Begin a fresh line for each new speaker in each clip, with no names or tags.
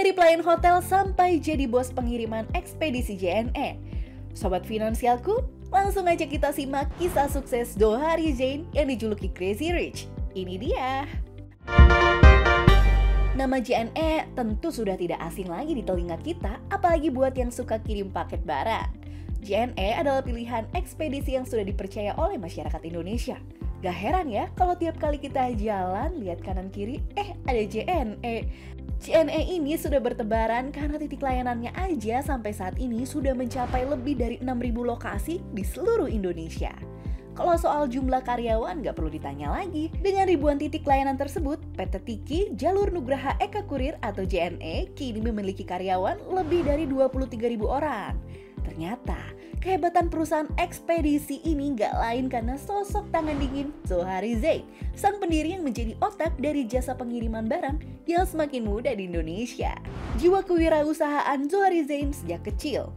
Dari pelayan hotel sampai jadi bos pengiriman ekspedisi JNE. Sobat finansialku, langsung aja kita simak kisah sukses Zohari Zain yang dijuluki Crazy Rich. Ini dia. Nama JNE tentu sudah tidak asing lagi di telinga kita, apalagi buat yang suka kirim paket barang. JNE adalah pilihan ekspedisi yang sudah dipercaya oleh masyarakat Indonesia. Gak heran ya kalau tiap kali kita jalan, lihat kanan kiri, ada JNE. JNE ini sudah bertebaran karena titik layanannya aja sampai saat ini sudah mencapai lebih dari 6.000 lokasi di seluruh Indonesia. Kalau soal jumlah karyawan gak perlu ditanya lagi. Dengan ribuan titik layanan tersebut, PT Tiki Jalur Nugraha Eka Kurir atau JNE kini memiliki karyawan lebih dari 23.000 orang. Ternyata, kehebatan perusahaan ekspedisi ini gak lain karena sosok tangan dingin Zohari Zain, sang pendiri yang menjadi otak dari jasa pengiriman barang yang semakin muda di Indonesia. Jiwa kewirausahaan Zohari Zain sejak kecil.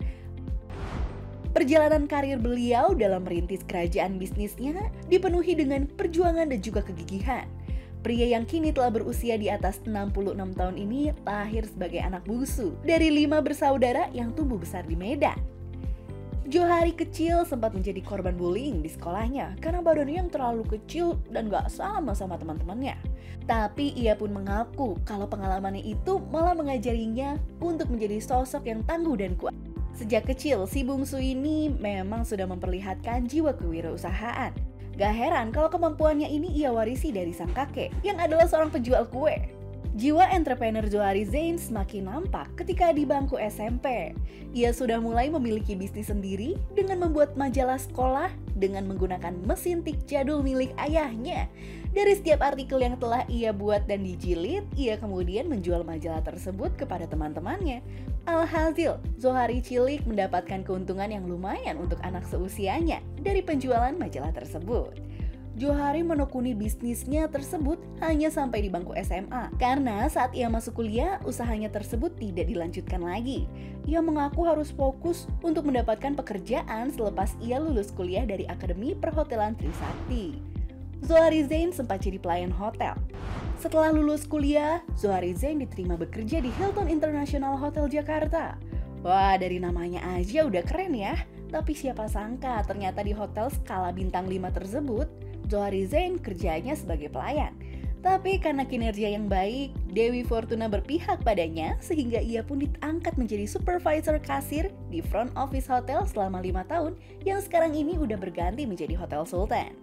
Perjalanan karir beliau dalam merintis kerajaan bisnisnya dipenuhi dengan perjuangan dan juga kegigihan. Pria yang kini telah berusia di atas 66 tahun ini lahir sebagai anak bungsu dari 5 bersaudara yang tumbuh besar di Medan. Zohari kecil sempat menjadi korban bullying di sekolahnya karena badannya yang terlalu kecil dan gak sama teman-temannya. Tapi ia pun mengaku kalau pengalamannya itu malah mengajarinya untuk menjadi sosok yang tangguh dan kuat. Sejak kecil, si bungsu ini memang sudah memperlihatkan jiwa kewirausahaan. Gak heran kalau kemampuannya ini ia warisi dari sang kakek yang adalah seorang penjual kue. Jiwa entrepreneur Zohari Zain semakin nampak ketika di bangku SMP. Ia sudah mulai memiliki bisnis sendiri dengan membuat majalah sekolah dengan menggunakan mesin tik jadul milik ayahnya. Dari setiap artikel yang telah ia buat dan dijilid, ia kemudian menjual majalah tersebut kepada teman-temannya. Alhasil, Zohari cilik mendapatkan keuntungan yang lumayan untuk anak seusianya dari penjualan majalah tersebut. Zohari menekuni bisnisnya tersebut hanya sampai di bangku SMA. Karena saat ia masuk kuliah, usahanya tersebut tidak dilanjutkan lagi. Ia mengaku harus fokus untuk mendapatkan pekerjaan selepas ia lulus kuliah dari Akademi Perhotelan Trisakti. Zohari Zain sempat jadi pelayan hotel. Setelah lulus kuliah, Zohari Zain diterima bekerja di Hilton International Hotel Jakarta. Wah, dari namanya aja udah keren ya. Tapi siapa sangka ternyata di hotel skala bintang 5 tersebut, Zohari Zain kerjanya sebagai pelayan. Tapi karena kinerja yang baik, Dewi Fortuna berpihak padanya sehingga ia pun diangkat menjadi supervisor kasir di front office hotel selama 5 tahun yang sekarang ini udah berganti menjadi Hotel Sultan.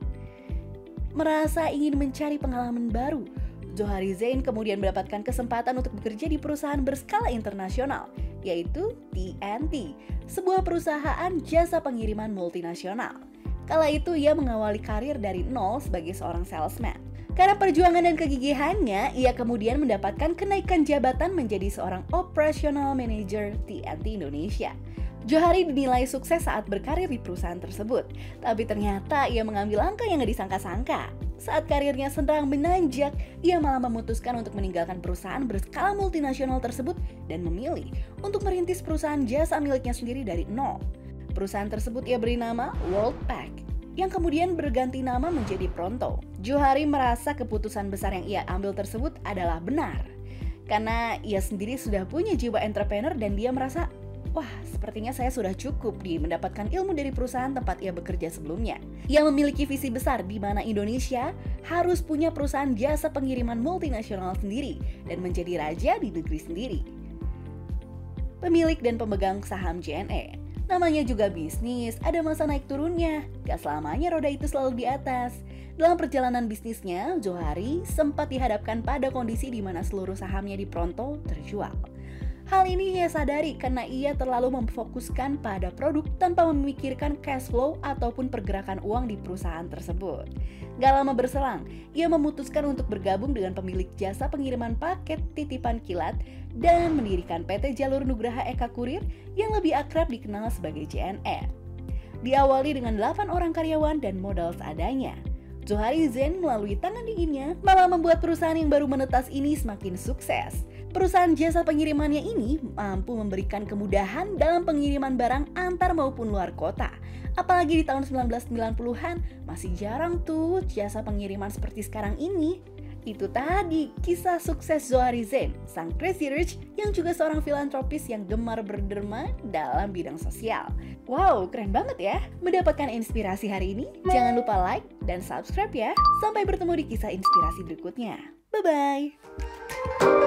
Merasa ingin mencari pengalaman baru, Zohari Zain kemudian mendapatkan kesempatan untuk bekerja di perusahaan berskala internasional, yaitu TNT, sebuah perusahaan jasa pengiriman multinasional. Kala itu ia mengawali karir dari nol sebagai seorang salesman. Karena perjuangan dan kegigihannya, ia kemudian mendapatkan kenaikan jabatan menjadi seorang operational manager TNT Indonesia. Zohari dinilai sukses saat berkarir di perusahaan tersebut, tapi ternyata ia mengambil langkah yang gak disangka-sangka. Saat karirnya sedang menanjak, ia malah memutuskan untuk meninggalkan perusahaan berskala multinasional tersebut dan memilih untuk merintis perusahaan jasa miliknya sendiri dari nol. Perusahaan tersebut ia beri nama Worldpac, yang kemudian berganti nama menjadi Pronto. Zohari merasa keputusan besar yang ia ambil tersebut adalah benar, karena ia sendiri sudah punya jiwa entrepreneur dan dia merasa, wah, sepertinya saya sudah cukup mendapatkan ilmu dari perusahaan tempat ia bekerja sebelumnya. Ia memiliki visi besar di mana Indonesia harus punya perusahaan jasa pengiriman multinasional sendiri dan menjadi raja di negeri sendiri. Pemilik dan pemegang saham JNE. Namanya juga bisnis, ada masa naik turunnya, gak selamanya roda itu selalu di atas. Dalam perjalanan bisnisnya, Zohari sempat dihadapkan pada kondisi di mana seluruh sahamnya di Pronto terjual. Hal ini ia sadari karena ia terlalu memfokuskan pada produk tanpa memikirkan cash flow ataupun pergerakan uang di perusahaan tersebut. Gak lama berselang, ia memutuskan untuk bergabung dengan pemilik jasa pengiriman paket titipan kilat dan mendirikan PT Jalur Nugraha Eka Kurir yang lebih akrab dikenal sebagai JNE. Diawali dengan 8 orang karyawan dan modal seadanya, Zohari Zain melalui tangan dinginnya malah membuat perusahaan yang baru menetas ini semakin sukses. Perusahaan jasa pengirimannya ini mampu memberikan kemudahan dalam pengiriman barang antar maupun luar kota. Apalagi di tahun 1990-an, masih jarang tuh jasa pengiriman seperti sekarang ini. Itu tadi kisah sukses Zohari Zain, sang crazy rich yang juga seorang filantropis yang gemar berderma dalam bidang sosial. Wow, keren banget ya. Mendapatkan inspirasi hari ini? Jangan lupa like dan subscribe ya. Sampai bertemu di kisah inspirasi berikutnya. Bye-bye.